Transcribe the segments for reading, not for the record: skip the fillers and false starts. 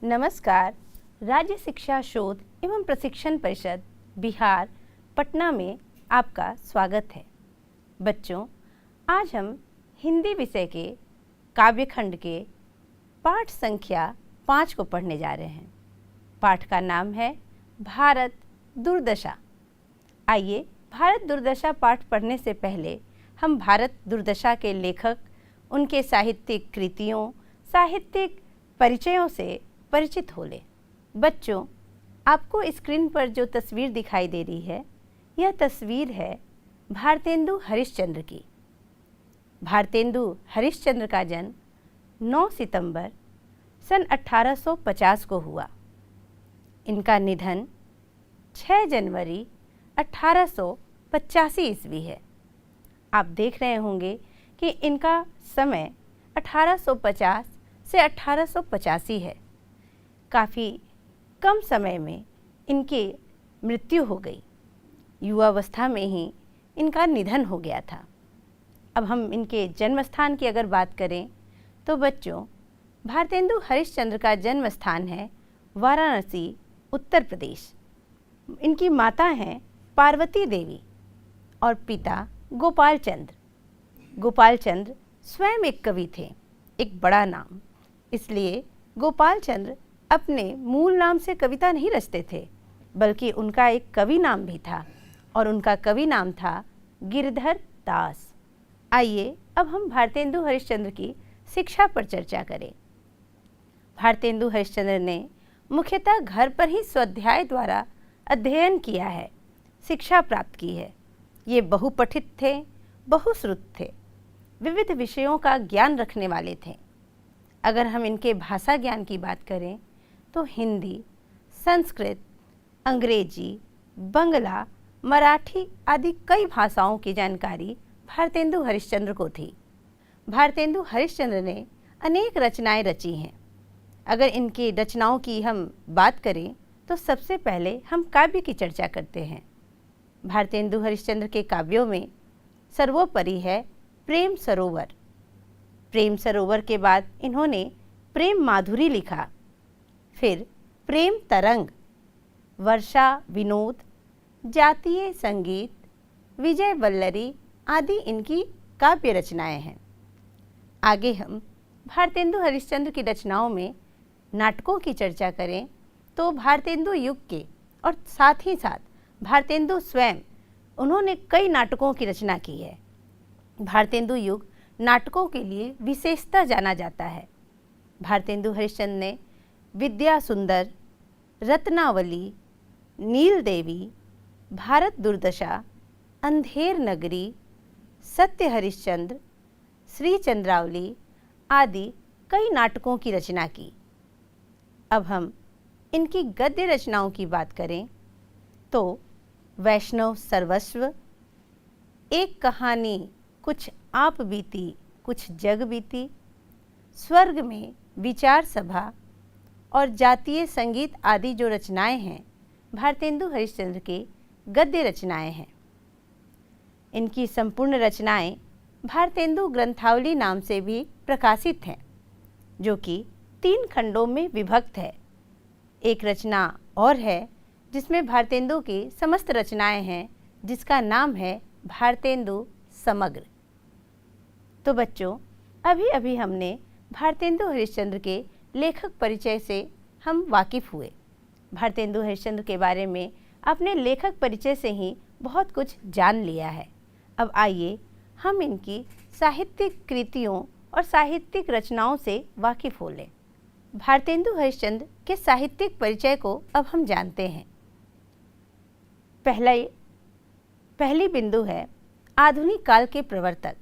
नमस्कार। राज्य शिक्षा शोध एवं प्रशिक्षण परिषद बिहार पटना में आपका स्वागत है। बच्चों, आज हम हिंदी विषय के काव्यखंड के पाठ संख्या 5 को पढ़ने जा रहे हैं। पाठ का नाम है भारत दुर्दशा। आइए, भारत दुर्दशा पाठ पढ़ने से पहले हम भारत दुर्दशा के लेखक, उनके साहित्यिक कृतियों, साहित्यिक परिचयों से परिचित हो लें। बच्चों, आपको स्क्रीन पर जो तस्वीर दिखाई दे रही है, यह तस्वीर है भारतेंदु हरिश्चंद्र की। भारतेंदु हरिश्चंद्र का जन्म 9 सितंबर सन 1850 को हुआ। इनका निधन 6 जनवरी 1885 ईस्वी है। आप देख रहे होंगे कि इनका समय 1850 से 1885 है। काफ़ी कम समय में इनकी मृत्यु हो गई। युवावस्था में ही इनका निधन हो गया था। अब हम इनके जन्म स्थान की अगर बात करें तो बच्चों, भारतेंदु हरिश्चंद्र का जन्म स्थान है वाराणसी, उत्तर प्रदेश। इनकी माता हैं पार्वती देवी और पिता गोपाल चंद्र। गोपाल चंद्र स्वयं एक कवि थे, एक बड़ा नाम। इसलिए गोपाल चंद्र अपने मूल नाम से कविता नहीं रचते थे, बल्कि उनका एक कवि नाम भी था और उनका कवि नाम था गिरधर दास। आइए अब हम भारतेंदु हरिश्चंद्र की शिक्षा पर चर्चा करें। भारतेंदु हरिश्चंद्र ने मुख्यतः घर पर ही स्वाध्याय द्वारा अध्ययन किया है, शिक्षा प्राप्त की है। ये बहुपठित थे, बहुश्रुत थे, विविध विषयों का ज्ञान रखने वाले थे। अगर हम इनके भाषा ज्ञान की बात करें तो हिंदी, संस्कृत, अंग्रेजी, बंगला, मराठी आदि कई भाषाओं की जानकारी भारतेंदु हरिश्चंद्र को थी। भारतेंदु हरिश्चंद्र ने अनेक रचनाएं रची हैं। अगर इनकी रचनाओं की हम बात करें तो सबसे पहले हम काव्य की चर्चा करते हैं। भारतेंदु हरिश्चंद्र के काव्यों में सर्वोपरि है प्रेम सरोवर। प्रेम सरोवर के बाद इन्होंने प्रेम माधुरी लिखा, फिर प्रेम तरंग, वर्षा विनोद, जातीय संगीत, विजय वल्लरी आदि इनकी काव्य रचनाएं हैं। आगे हम भारतेंदु हरिश्चंद्र की रचनाओं में नाटकों की चर्चा करें तो भारतेंदु युग के और साथ ही साथ भारतेंदु स्वयं, उन्होंने कई नाटकों की रचना की है। भारतेंदु युग नाटकों के लिए विशेषता जाना जाता है। भारतेंदु हरिश्चंद्र ने विद्या सुंदर, रत्नावली, नील देवी, भारत दुर्दशा, अंधेर नगरी, सत्य हरिश्चंद्र, श्री चंद्रावली आदि कई नाटकों की रचना की। अब हम इनकी गद्य रचनाओं की बात करें तो वैष्णव सर्वस्व, एक कहानी कुछ आप बीती कुछ जग बीती, स्वर्ग में विचार सभा और जातीय संगीत आदि जो रचनाएं हैं, भारतेंदु हरिश्चंद्र के गद्य रचनाएं हैं। इनकी संपूर्ण रचनाएं भारतेंदु ग्रंथावली नाम से भी प्रकाशित हैं, जो कि 3 खंडों में विभक्त है। एक रचना और है जिसमें भारतेंदु की समस्त रचनाएं हैं, जिसका नाम है भारतेंदु समग्र। तो बच्चों, अभी अभी हमने भारतेंदु हरिश्चंद्र के लेखक परिचय से हम वाकिफ़ हुए। भारतेंदु हरिश्चंद्र के बारे में अपने लेखक परिचय से ही बहुत कुछ जान लिया है। अब आइए हम इनकी साहित्यिक कृतियों और साहित्यिक रचनाओं से वाकिफ़ हो लें। भारतेंदु हरिश्चंद्र के साहित्यिक परिचय को अब हम जानते हैं। पहली बिंदु है आधुनिक काल के प्रवर्तक।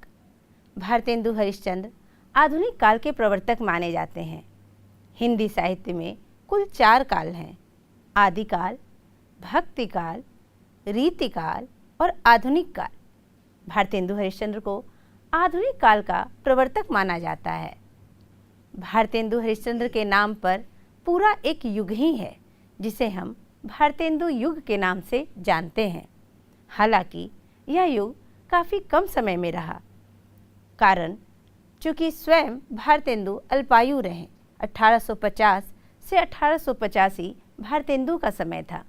भारतेंदु हरिश्चंद्र आधुनिक काल के प्रवर्तक माने जाते हैं। हिंदी साहित्य में कुल 4 काल हैं: आदिकाल, भक्तिकाल, रीतिकाल और आधुनिक काल। भारतेंदु हरिश्चंद्र को आधुनिक काल का प्रवर्तक माना जाता है। भारतेंदु हरिश्चंद्र के नाम पर पूरा एक युग ही है, जिसे हम भारतेंदु युग के नाम से जानते हैं। हालांकि यह युग काफ़ी कम समय में रहा, कारण चूँकि स्वयं भारतेंदु अल्पायु रहे। 1850 से 1885 भारतेंदु का समय था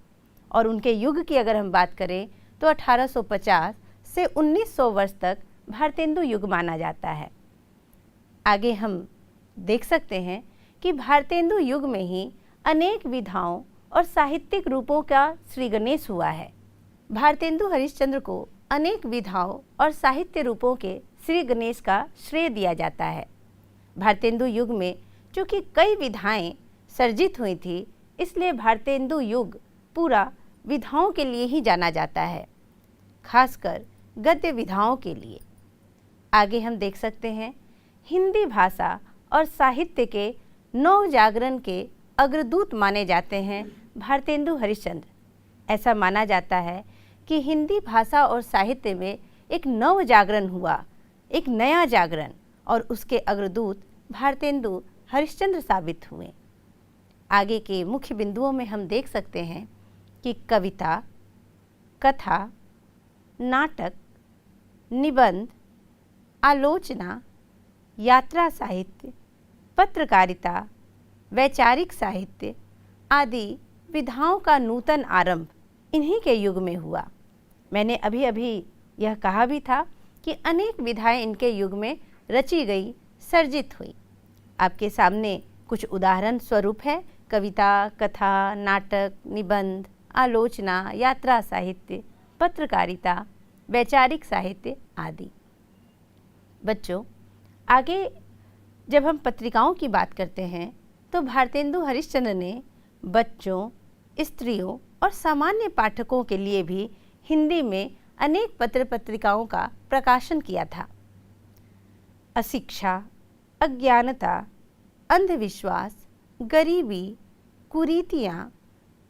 और उनके युग की अगर हम बात करें तो 1850 से 1900 वर्ष तक भारतेंदु युग माना जाता है। आगे हम देख सकते हैं कि भारतेंदु युग में ही अनेक विधाओं और साहित्यिक रूपों का श्री गणेश हुआ है। भारतेंदु हरिश्चंद्र को अनेक विधाओं और साहित्य रूपों के श्री गणेश का श्रेय दिया जाता है। भारतेंदु युग में चूँकि कई विधाएं सर्जित हुई थी, इसलिए भारतेंदु युग पूरा विधाओं के लिए ही जाना जाता है, खासकर गद्य विधाओं के लिए। आगे हम देख सकते हैं हिंदी भाषा और साहित्य के नव जागरण के अग्रदूत माने जाते हैं भारतेंदु हरिश्चंद्र। ऐसा माना जाता है कि हिंदी भाषा और साहित्य में एक नव जागरण हुआ, एक नया जागरण, और उसके अग्रदूत भारतेंदु हरिश्चंद्र साबित हुए। आगे के मुख्य बिंदुओं में हम देख सकते हैं कि कविता, कथा, नाटक, निबंध, आलोचना, यात्रा साहित्य, पत्रकारिता, वैचारिक साहित्य आदि विधाओं का नूतन आरंभ इन्हीं के युग में हुआ। मैंने अभी अभी यह कहा भी था कि अनेक विधाएं इनके युग में रची गई, सर्जित हुई। आपके सामने कुछ उदाहरण स्वरूप है कविता, कथा, नाटक, निबंध, आलोचना, यात्रा साहित्य, पत्रकारिता, वैचारिक साहित्य आदि। बच्चों, आगे जब हम पत्रिकाओं की बात करते हैं तो भारतेंदु हरिश्चंद्र ने बच्चों, स्त्रियों और सामान्य पाठकों के लिए भी हिंदी में अनेक पत्र पत्रिकाओं का प्रकाशन किया था। अशिक्षा, अज्ञानता, अंधविश्वास, गरीबी, कुरीतियाँ,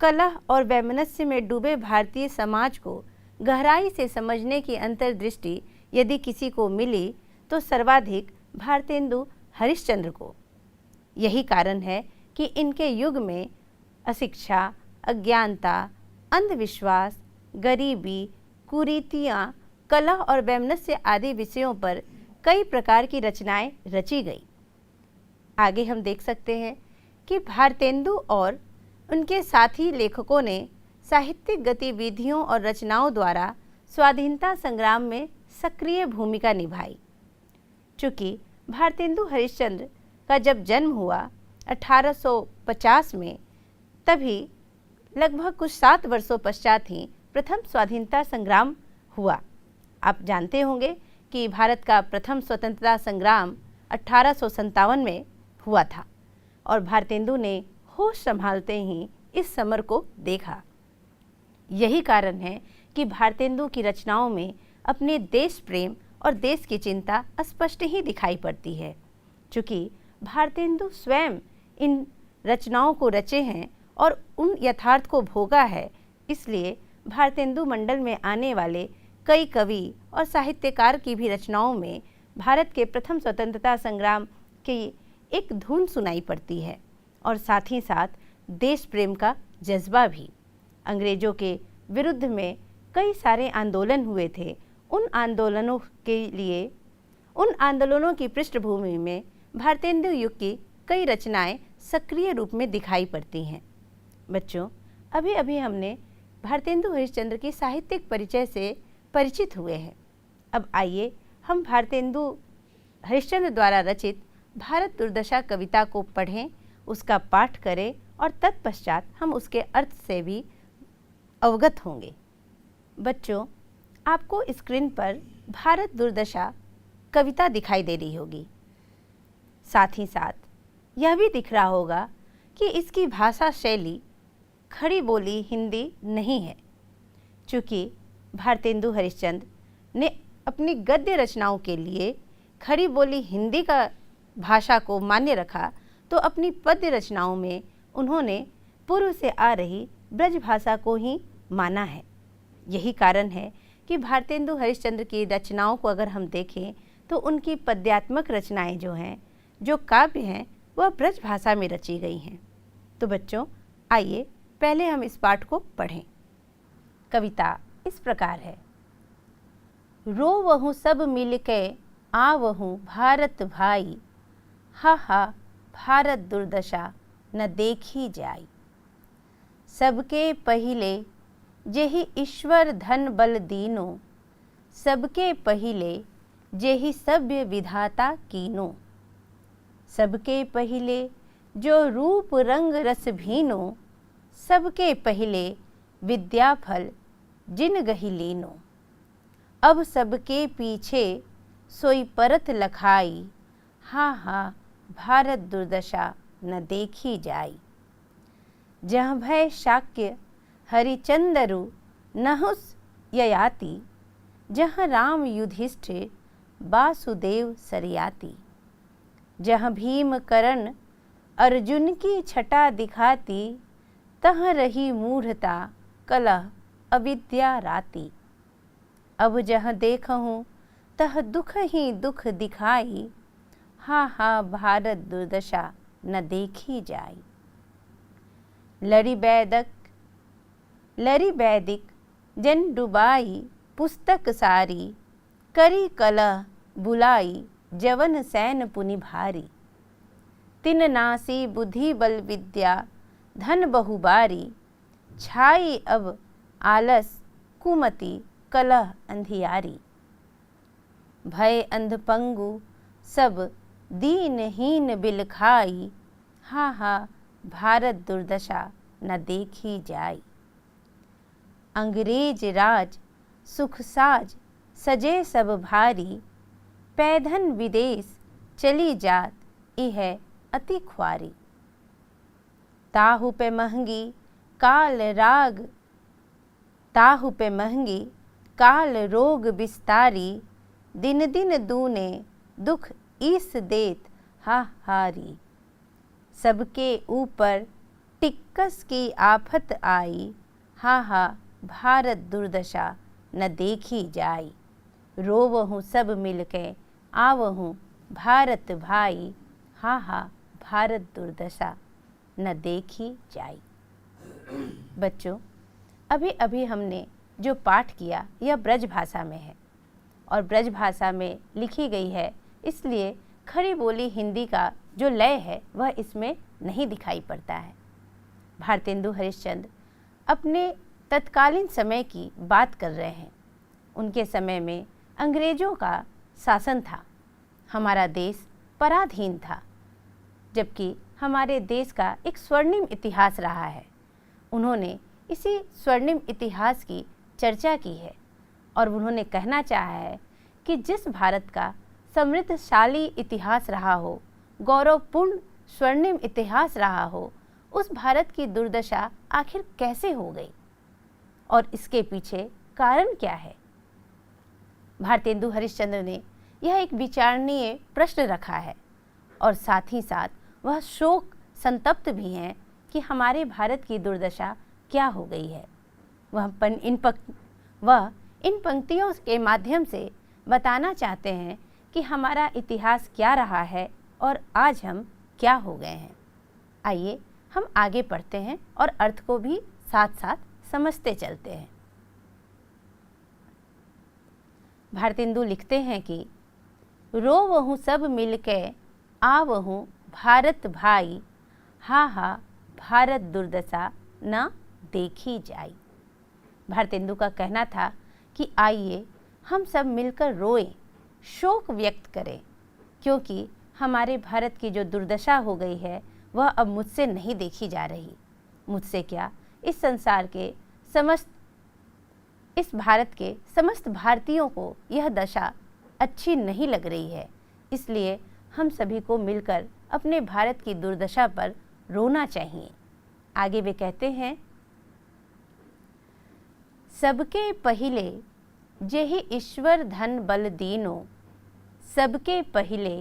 कलह और वैमनस्य में डूबे भारतीय समाज को गहराई से समझने की अंतर्दृष्टि यदि किसी को मिली तो सर्वाधिक भारतेंदु हरिश्चंद्र को। यही कारण है कि इनके युग में अशिक्षा, अज्ञानता, अंधविश्वास, गरीबी, कुरीतियाँ, कलह और वैमनस्य आदि विषयों पर कई प्रकार की रचनाएं रची गई। आगे हम देख सकते हैं कि भारतेंदु और उनके साथी लेखकों ने साहित्यिक गतिविधियों और रचनाओं द्वारा स्वाधीनता संग्राम में सक्रिय भूमिका निभाई। चूँकि भारतेंदु हरिश्चंद्र का जब जन्म हुआ 1850 में, तभी लगभग कुछ 7 वर्षों पश्चात ही प्रथम स्वाधीनता संग्राम हुआ। आप जानते होंगे कि भारत का प्रथम स्वतंत्रता संग्राम 1857 में हुआ था और भारतेंदु ने होश संभालते ही इस समर को देखा। यही कारण है कि भारतेंदु की रचनाओं में अपने देश प्रेम और देश की चिंता स्पष्ट ही दिखाई पड़ती है। चूँकि भारतेंदु स्वयं इन रचनाओं को रचे हैं और उन यथार्थ को भोगा है, इसलिए भारतेंदु मंडल में आने वाले कई कवि और साहित्यकार की भी रचनाओं में भारत के प्रथम स्वतंत्रता संग्राम की एक धुन सुनाई पड़ती है और साथ ही साथ देश प्रेम का जज्बा भी। अंग्रेजों के विरुद्ध में कई सारे आंदोलन हुए थे। उन आंदोलनों की पृष्ठभूमि में भारतेंदु युग की कई रचनाएं सक्रिय रूप में दिखाई पड़ती हैं। बच्चों, अभी अभी हमने भारतेंदु हरिश्चंद्र की साहित्यिक परिचय से परिचित हुए हैं। अब आइए हम भारतेंदु हरिश्चंद्र द्वारा रचित भारत दुर्दशा कविता को पढ़ें, उसका पाठ करें और तत्पश्चात हम उसके अर्थ से भी अवगत होंगे। बच्चों, आपको स्क्रीन पर भारत दुर्दशा कविता दिखाई दे रही होगी। साथ ही साथ यह भी दिख रहा होगा कि इसकी भाषा शैली खड़ी बोली हिंदी नहीं है। चूँकि भारतेंदु हरिश्चंद्र ने अपनी गद्य रचनाओं के लिए खड़ी बोली हिंदी का भाषा को मान्य रखा, तो अपनी पद्य रचनाओं में उन्होंने पूर्व से आ रही ब्रज भाषा को ही माना है। यही कारण है कि भारतेंदु हरिश्चंद्र की रचनाओं को अगर हम देखें तो उनकी पद्यात्मक रचनाएं जो हैं, जो काव्य हैं, वह ब्रज भाषा में रची गई हैं। तो बच्चों, आइए पहले हम इस पाठ को पढ़ें। कविता इस प्रकार है। रोवहु सब मिलके आवहु भारत भाई, हा हा भारत दुर्दशा न देखी जाई। सबके पहिले जेहि ईश्वर धन बल दीनो, सबके पहिले जेहि सभ्य विधाता कीनो। सबके पहिले जो रूप रंग रस भीनो, सबके पहिले विद्या फल जिन गहि लीनो। अब सबके पीछे सोई परत लखाई, हाँ हाँ भारत दुर्दशा न देखी जाई। जह भय शाक्य हरिचंदरु नहुस ययाति, जहाँ राम युधिष्ठिर वासुदेव सरयाति। जहाँ भीम करण अर्जुन की छटा दिखाती, तहाँ रही मूढ़ता कलह अविद्या राती। अब जहाँ देखहूँ तह दुख ही दुख दिखाई, हाँ हाँ भारत दुर्दशा न देखी जाई। लरी वैदिक जन डुबाई पुस्तक सारी, करी कलह बुलाई जवन सैन पुनि भारी। तिन नासी बुद्धि बल विद्या धन बहुबारी, छाई अब आलस कुमति कलह अंधियारी। भय अंधपंगु सब दीनहीन बिलखाई, हाँ हाँ भारत दुर्दशा न देखी जाई। अंग्रेज राज सुख साज सजे सब भारी, पैधन विदेश चली जात इह अति ख्वारी। ताहु पे महंगी काल राग, ताहु पे महंगी काल रोग विस्तारी, दिन दिन दूने दुख ईस देत हाहारी। सबके ऊपर टिक्कस की आफत आई, हाँ हाँ भारत दुर्दशा न देखी जाई। रोवहूँ सब मिलके आवहूँ भारत भाई, हाँ हाँ भारत दुर्दशा न देखी जाई। बच्चों, अभी अभी हमने जो पाठ किया यह ब्रज भाषा में है और ब्रज भाषा में लिखी गई है, इसलिए खड़ी बोली हिंदी का जो लय है वह इसमें नहीं दिखाई पड़ता है। भारतेंदु हरिश्चंद्र अपने तत्कालीन समय की बात कर रहे हैं। उनके समय में अंग्रेजों का शासन था, हमारा देश पराधीन था, जबकि हमारे देश का एक स्वर्णिम इतिहास रहा है। उन्होंने इसी स्वर्णिम इतिहास की चर्चा की है और उन्होंने कहना चाहा है कि जिस भारत का समृद्धशाली इतिहास रहा हो, गौरवपूर्ण स्वर्णिम इतिहास रहा हो, उस भारत की दुर्दशा आखिर कैसे हो गई और इसके पीछे कारण क्या है। भारतेंदु हरिश्चंद्र ने यह एक विचारणीय प्रश्न रखा है और साथ ही साथ वह शोक संतप्त भी हैं कि हमारे भारत की दुर्दशा क्या हो गई है। वह इन पंक्तियों के माध्यम से बताना चाहते हैं कि हमारा इतिहास क्या रहा है और आज हम क्या हो गए हैं। आइए हम आगे पढ़ते हैं और अर्थ को भी साथ साथ समझते चलते हैं। भारतेंदु लिखते हैं कि रोवहूँ सब मिलके आवहूँ भारत भाई, हाँ हाँ भारत दुर्दशा न देखी जाई। भारतेंदु का कहना था कि आइए हम सब मिलकर रोएं, शोक व्यक्त करें, क्योंकि हमारे भारत की जो दुर्दशा हो गई है वह अब मुझसे नहीं देखी जा रही। मुझसे क्या, इस संसार के इस भारत के समस्त भारतीयों को यह दशा अच्छी नहीं लग रही है। इसलिए हम सभी को मिलकर अपने भारत की दुर्दशा पर रोना चाहिए। आगे वे कहते हैं, सबके पहिले जेहि ईश्वर धन बल दीनो, सबके पहिले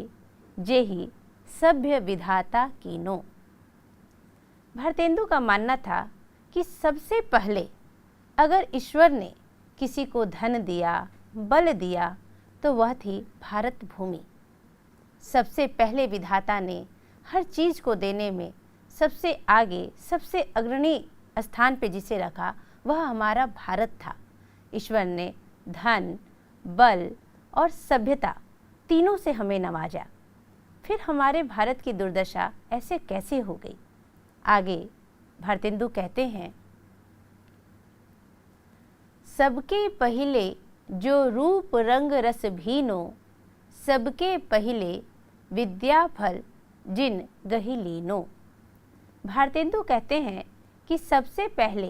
जेहि सभ्य विधाता कीनो। भारतेंदु का मानना था कि सबसे पहले अगर ईश्वर ने किसी को धन दिया, बल दिया, तो वह थी भारत भूमि। सबसे पहले विधाता ने हर चीज़ को देने में सबसे आगे, सबसे अग्रणी स्थान पे जिसे रखा वह हमारा भारत था। ईश्वर ने धन, बल और सभ्यता तीनों से हमें नवाजा। फिर हमारे भारत की दुर्दशा ऐसे कैसे हो गई? आगे भारतेंदु कहते हैं, सबके पहिले जो रूप रंग रस भीनो, सबके पहिले विद्या फल जिन गही लीनो। भारतेंदु कहते हैं कि सबसे पहले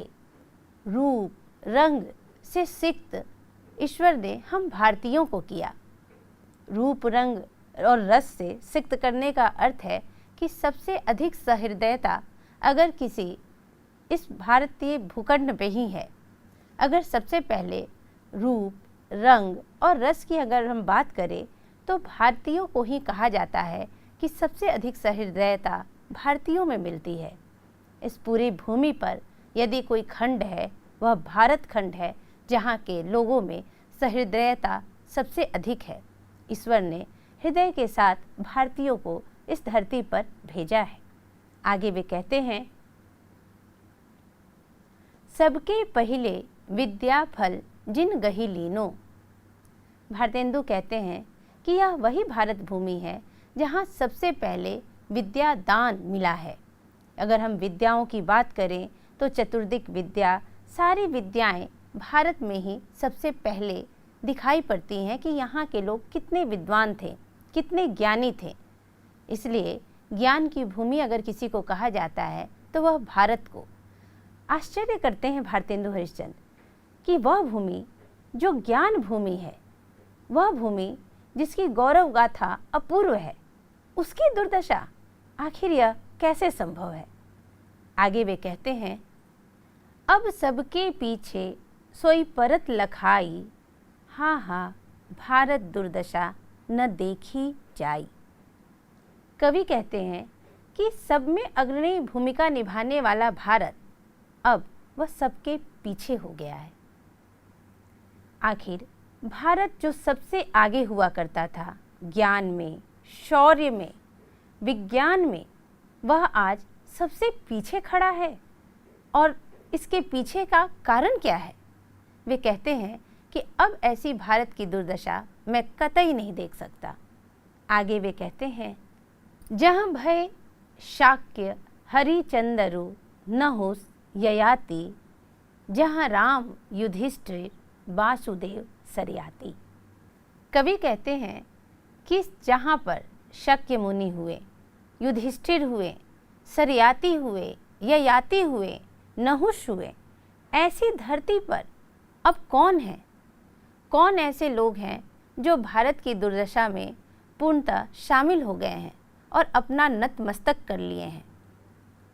रूप रंग से सिक्त ईश्वर ने हम भारतीयों को किया। रूप रंग और रस से सिक्त करने का अर्थ है कि सबसे अधिक सहृदयता अगर किसी इस भारतीय भूखंड पे ही है। अगर सबसे पहले रूप रंग और रस की अगर हम बात करें तो भारतीयों को ही कहा जाता है कि सबसे अधिक सहृदयता भारतीयों में मिलती है। इस पूरी भूमि पर यदि कोई खंड है वह भारत खंड है, जहाँ के लोगों में सहृदयता सबसे अधिक है। ईश्वर ने हृदय के साथ भारतीयों को इस धरती पर भेजा है। आगे वे कहते हैं, सबके पहिले विद्या फल जिन गही लीनो। भारतेंदु कहते हैं कि यह वही भारत भूमि है जहाँ सबसे पहले विद्या दान मिला है। अगर हम विद्याओं की बात करें तो चतुर्दिक विद्या, सारी विद्याएं भारत में ही सबसे पहले दिखाई पड़ती हैं कि यहाँ के लोग कितने विद्वान थे, कितने ज्ञानी थे। इसलिए ज्ञान की भूमि अगर किसी को कहा जाता है तो वह भारत को। आश्चर्य करते हैं भारतेंदु हरिश्चंद्र कि वह भूमि जो ज्ञान भूमि है, वह भूमि जिसकी गौरव गाथा अपूर्व है, उसकी दुर्दशा आखिर यह कैसे संभव है। आगे वे कहते हैं, अब सबके पीछे सोई परत लखाई, हाँ हाँ भारत दुर्दशा न देखी जाई। कवि कहते हैं कि सब में अग्रणी भूमिका निभाने वाला भारत अब वह सबके पीछे हो गया है। आखिर भारत जो सबसे आगे हुआ करता था ज्ञान में, शौर्य में, विज्ञान में, वह आज सबसे पीछे खड़ा है। और इसके पीछे का कारण क्या है? वे कहते हैं कि अब ऐसी भारत की दुर्दशा मैं कतई नहीं देख सकता। आगे वे कहते हैं, जहाँ भय शाक्य हरिचंदरु न होस ययाति, जहाँ राम युधिष्ठिर वासुदेव सरयाति। कवि कहते हैं कि जहाँ पर शक्य मुनि हुए, युधिष्ठिर हुए, सरयाति हुए, ययाति हुए, नहुष हुए, ऐसी धरती पर अब कौन है? कौन ऐसे लोग हैं जो भारत की दुर्दशा में पूर्णतः शामिल हो गए हैं और अपना नतमस्तक कर लिए हैं?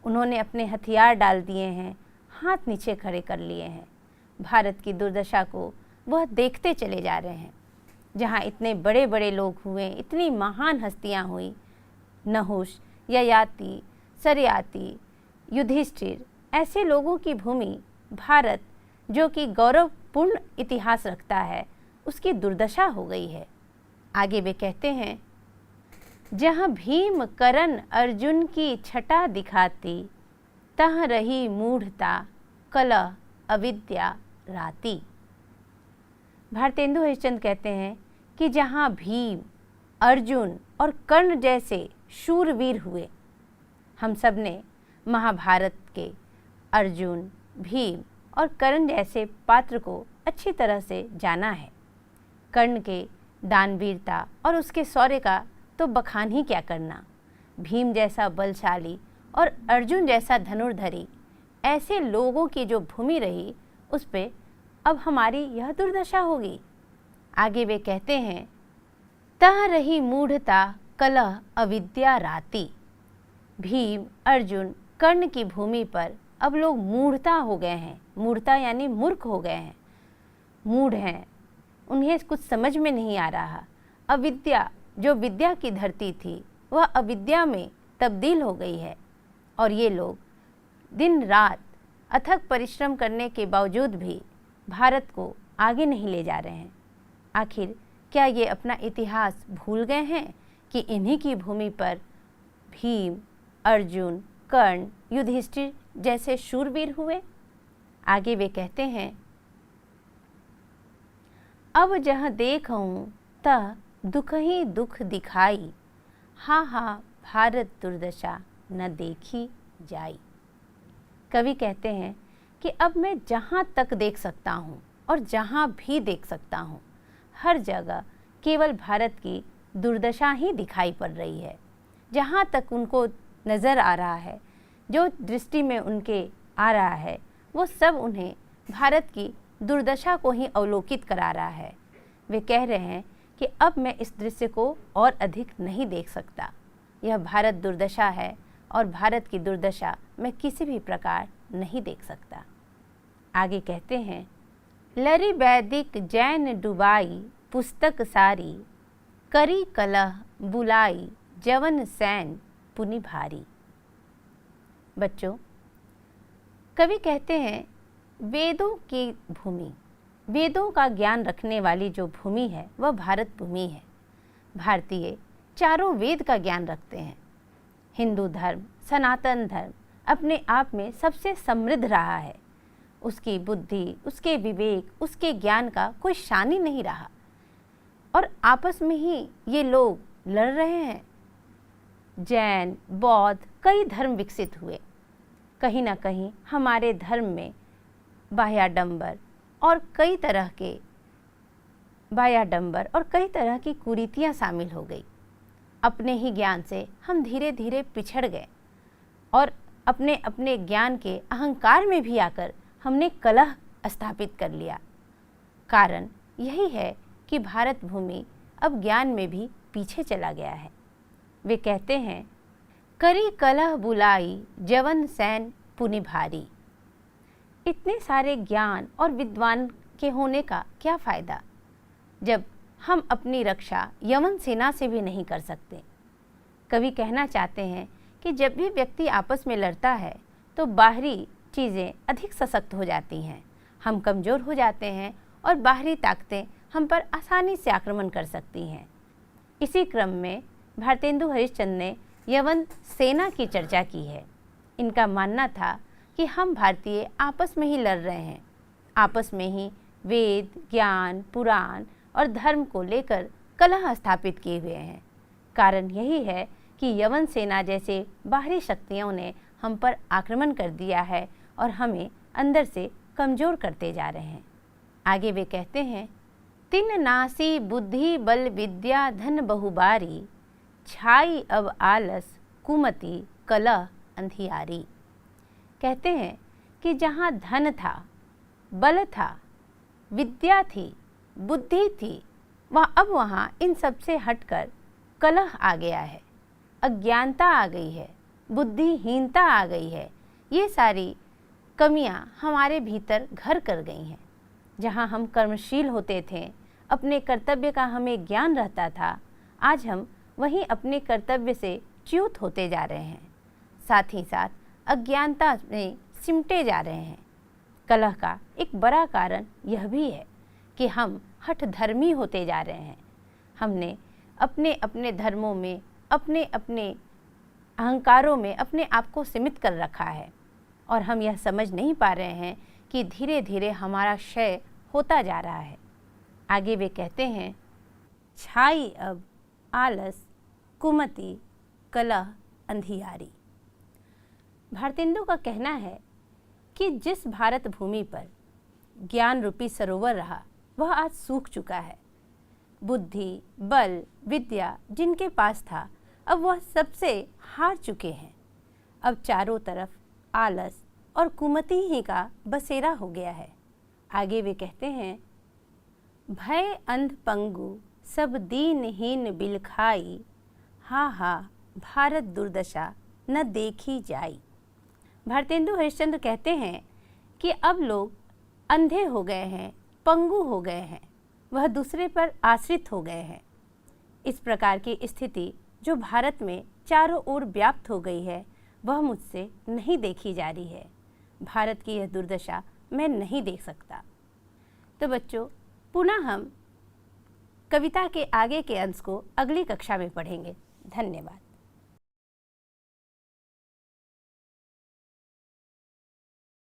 उन्होंने अपने हथियार डाल दिए हैं, हाथ नीचे खड़े कर लिए हैं। भारत की दुर्दशा को वह देखते चले जा रहे हैं। जहाँ इतने बड़े बड़े लोग हुए, इतनी महान हस्तियाँ हुई, नहुष, ययाति, सरयाति, युधिष्ठिर, ऐसे लोगों की भूमि भारत जो कि गौरवपूर्ण इतिहास रखता है, उसकी दुर्दशा हो गई है। आगे वे कहते हैं, जहाँ भीम करण अर्जुन की छटा दिखाती, तहाँ रही मूढ़ता कलह अविद्या राती। भारतेंदु हरिश्चंद्र कहते हैं कि जहाँ भीम, अर्जुन और कर्ण जैसे शूरवीर हुए, हम सब ने महाभारत के अर्जुन, भीम और कर्ण जैसे पात्र को अच्छी तरह से जाना है। कर्ण के दानवीरता और उसके शौर्य का तो बखान ही क्या करना। भीम जैसा बलशाली और अर्जुन जैसा धनुर्धरी, ऐसे लोगों की जो भूमि रही, उस पे अब हमारी यह दुर्दशा होगी। आगे वे कहते हैं, तह रही मूढ़ता कलह अविद्या राती। भीम, अर्जुन, कर्ण की भूमि पर अब लोग मूढ़ता हो गए हैं। मूढ़ता यानी मूर्ख हो गए हैं, मूढ़ हैं, उन्हें कुछ समझ में नहीं आ रहा। अविद्या, जो विद्या की धरती थी, वह अविद्या में तब्दील हो गई है। और ये लोग दिन रात अथक परिश्रम करने के बावजूद भी भारत को आगे नहीं ले जा रहे हैं। आखिर क्या ये अपना इतिहास भूल गए हैं कि इन्हीं की भूमि पर भीम, अर्जुन, कर्ण, युधिष्ठिर जैसे शूरवीर हुए? आगे वे कहते हैं, अब जहाँ देखूं तह दुख ही दुख दिखाई, हाँ हाँ भारत दुर्दशा न देखी जाई। कवि कहते हैं कि अब मैं जहाँ तक देख सकता हूँ और जहाँ भी देख सकता हूँ, हर जगह केवल भारत की दुर्दशा ही दिखाई पड़ रही है। जहाँ तक उनको नज़र आ रहा है, जो दृष्टि में उनके आ रहा है, वो सब उन्हें भारत की दुर्दशा को ही अवलोकित करा रहा है। वे कह रहे हैं कि अब मैं इस दृश्य को और अधिक नहीं देख सकता। यह भारत दुर्दशा है और भारत की दुर्दशा मैं किसी भी प्रकार नहीं देख सकता। आगे कहते हैं, लरी वैदिक जैन डुबाई पुस्तक सारी, करी कलह बुलाई जवन सैन पुनि भारी। बच्चों, कवि कहते हैं वेदों की भूमि, वेदों का ज्ञान रखने वाली जो भूमि है वह भारत भूमि है। भारतीय चारों वेद का ज्ञान रखते हैं। हिंदू धर्म, सनातन धर्म अपने आप में सबसे समृद्ध रहा है। उसकी बुद्धि, उसके विवेक, उसके ज्ञान का कोई शान ही नहीं रहा और आपस में ही ये लोग लड़ रहे हैं। जैन, बौद्ध कई धर्म विकसित हुए। कहीं ना कहीं हमारे धर्म में बाह्याडंबर और कई तरह की कुरीतियाँ शामिल हो गई। अपने ही ज्ञान से हम धीरे धीरे पिछड़ गए और अपने अपने ज्ञान के अहंकार में भी आकर हमने कलह स्थापित कर लिया। कारण यही है कि भारत भूमि अब ज्ञान में भी पीछे चला गया है। वे कहते हैं, करी कलह बुलाई जवन सैन पुनि भारी। इतने सारे ज्ञान और विद्वान के होने का क्या फ़ायदा जब हम अपनी रक्षा यवन सेना से भी नहीं कर सकते। कवि कहना चाहते हैं कि जब भी व्यक्ति आपस में लड़ता है तो बाहरी चीज़ें अधिक सशक्त हो जाती हैं, हम कमज़ोर हो जाते हैं और बाहरी ताकतें हम पर आसानी से आक्रमण कर सकती हैं। इसी क्रम में भारतेंदु हरिश्चंद्र ने यवन सेना की चर्चा की है। इनका मानना था कि हम भारतीय आपस में ही लड़ रहे हैं, आपस में ही वेद, ज्ञान, पुराण और धर्म को लेकर कलह स्थापित किए हुए हैं। कारण यही है कि यवन सेना जैसे बाहरी शक्तियों ने हम पर आक्रमण कर दिया है और हमें अंदर से कमज़ोर करते जा रहे हैं। आगे वे कहते हैं, तिन नासी बुद्धि बल विद्या धन बहुबारी, छाई अब आलस कुमति कलह अंधियारी। कहते हैं कि जहाँ धन था, बल था, विद्या थी, बुद्धि थी, अब वहाँ इन सब से हटकर कलह आ गया है, अज्ञानता आ गई है, बुद्धिहीनता आ गई है। ये सारी कमियाँ हमारे भीतर घर कर गई हैं। जहाँ हम कर्मशील होते थे, अपने कर्तव्य का हमें ज्ञान रहता था, आज हम वहीं अपने कर्तव्य से च्युत होते जा रहे हैं। साथ ही साथ अज्ञानता में सिमटे जा रहे हैं। कलह का एक बड़ा कारण यह भी है कि हम हठधर्मी होते जा रहे हैं। हमने अपने अपने धर्मों में, अपने अपने अहंकारों में अपने आप को सीमित कर रखा है और हम यह समझ नहीं पा रहे हैं कि धीरे धीरे हमारा क्षय होता जा रहा है। आगे वे कहते हैं, छाई अब आलस कुमति कलह अंधियारी। भारतेंदु का कहना है कि जिस भारत भूमि पर ज्ञान रूपी सरोवर रहा वह आज सूख चुका है। बुद्धि, बल, विद्या जिनके पास था अब वह सबसे हार चुके हैं। अब चारों तरफ आलस और कुमति ही का बसेरा हो गया है। आगे वे कहते हैं, भय अंध पंगु सब दीनहीन बिलखाई, हा हा भारत दुर्दशा न देखी जाई। भारतेंदु हरिश्चंद्र कहते हैं कि अब लोग अंधे हो गए हैं, पंगु हो गए हैं, वह दूसरे पर आश्रित हो गए हैं। इस प्रकार की स्थिति जो भारत में चारों ओर व्याप्त हो गई है वह मुझसे नहीं देखी जा रही है। भारत की यह दुर्दशा मैं नहीं देख सकता। तो बच्चों, पुनः हम कविता के आगे के अंश को अगली कक्षा में पढ़ेंगे। धन्यवाद।